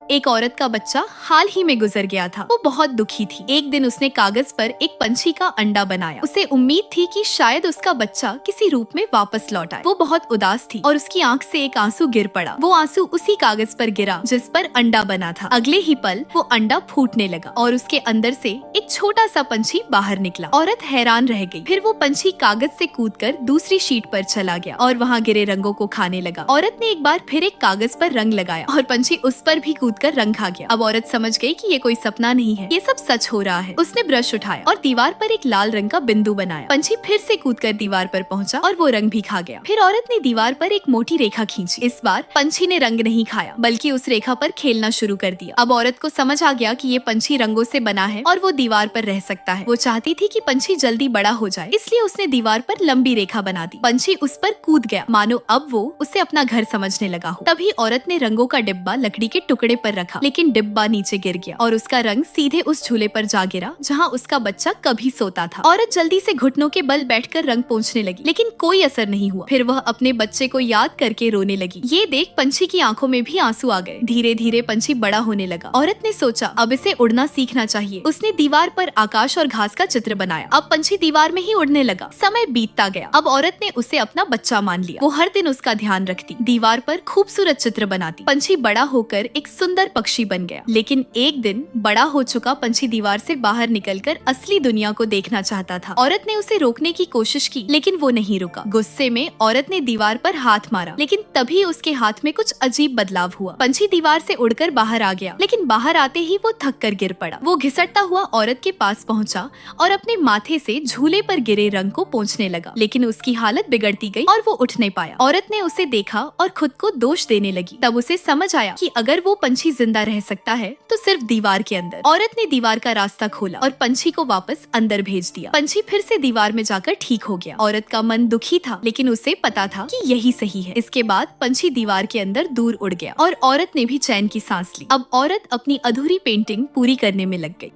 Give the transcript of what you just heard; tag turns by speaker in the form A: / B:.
A: एक औरत का बच्चा हाल ही में गुजर गया था। वो बहुत दुखी थी। एक दिन उसने कागज पर एक पंछी का अंडा बनाया। उसे उम्मीद थी कि शायद उसका बच्चा किसी रूप में वापस लौट आए। वो बहुत उदास थी और उसकी आंख से एक आंसू गिर पड़ा। वो आंसू उसी कागज पर गिरा जिस पर अंडा बना था। अगले ही पल वो अंडा फूटने लगा और उसके अंदर से एक छोटा सा पंछी बाहर निकला। औरत हैरान रह गई। फिर वो पंछी कागज से कूदकर दूसरी शीट पर चला गया और वहाँ गिरे रंगों को खाने लगा। औरत ने एक बार फिर एक कागज पर रंग लगाया और पंछी उस पर भी कूदकर रंग खा गया। अब औरत समझ गई कि ये कोई सपना नहीं है, ये सब सच हो रहा है। उसने ब्रश उठाया और दीवार पर एक लाल रंग का बिंदु बनाया। पंछी फिर से कूदकर दीवार पर पहुंचा और वो रंग भी खा गया। फिर औरत ने दीवार पर एक मोटी रेखा खींची। इस बार पंछी ने रंग नहीं खाया बल्कि उस रेखा पर खेलना शुरू कर दिया। अब औरत को समझ आ गया कि ये पंछी रंगों से बना है और वो दीवार पर रह सकता है। वो चाहती थी कि पंछी जल्दी बड़ा हो जाए, इसलिए उसने दीवार पर लंबी रेखा बना दी। पंछी उस पर कूद गया, मानो अब वो उसे अपना घर समझने लगा हो। तभी औरत ने रंगों का डिब्बा लकड़ी के टुकड़े पर रखा, लेकिन डिब्बा नीचे गिर गया और उसका रंग सीधे उस झूले पर जा गिरा जहाँ उसका बच्चा कभी सोता था। औरत जल्दी से घुटनों के बल बैठकर रंग पोंछने लगी, लेकिन कोई असर नहीं हुआ। फिर वह अपने बच्चे को याद करके रोने लगी। ये देख पंछी की आंखों में भी आंसू आ गए। धीरे धीरे पंछी बड़ा होने लगा। औरत ने सोचा अब इसे उड़ना सीखना चाहिए। उसने दीवार पर आकाश और घास का चित्र बनाया। अब पंछी दीवार में ही उड़ने लगा। समय बीतता गया। अब औरत ने उसे अपना बच्चा मान लिया। वो हर दिन उसका ध्यान रखती, दीवार पर खूबसूरत चित्र बनाती। पंछी बड़ा होकर एक सुंदर पक्षी बन गया। लेकिन एक दिन बड़ा हो चुका पंछी दीवार से बाहर निकलकर असली दुनिया को देखना चाहता था। औरत ने उसे रोकने की कोशिश की, लेकिन वो नहीं रुका। गुस्से में औरत ने दीवार पर हाथ मारा, लेकिन तभी उसके हाथ में कुछ अजीब बदलाव हुआ। पंछी दीवार से उड़कर बाहर आ गया, लेकिन बाहर आते ही वो थक कर गिर पड़ा। वो घिसटता हुआ औरत के पास पहुंचा और अपने माथे से झूले पर गिरे रंग को पोंछने लगा, लेकिन उसकी हालत बिगड़ती गई और वो उठ नहीं पाया। औरत ने उसे देखा और खुद को दोष देने लगी। तब उसे समझ आया कि अगर वो पंछी जिंदा रह सकता है तो सिर्फ दीवार के अंदर। औरत ने दीवार का रास्ता खोला और पंछी को वापस अंदर भेज दिया। पंछी फिर से दीवार में जाकर ठीक हो गया। औरत का मन दुखी था, लेकिन उसे पता था कि यही सही है। इसके बाद पंछी दीवार के अंदर दूर उड़ गया और औरत ने भी चैन की सांस ली। अब औरत अपनी अधूरी पेंटिंग पूरी करने में लग गई।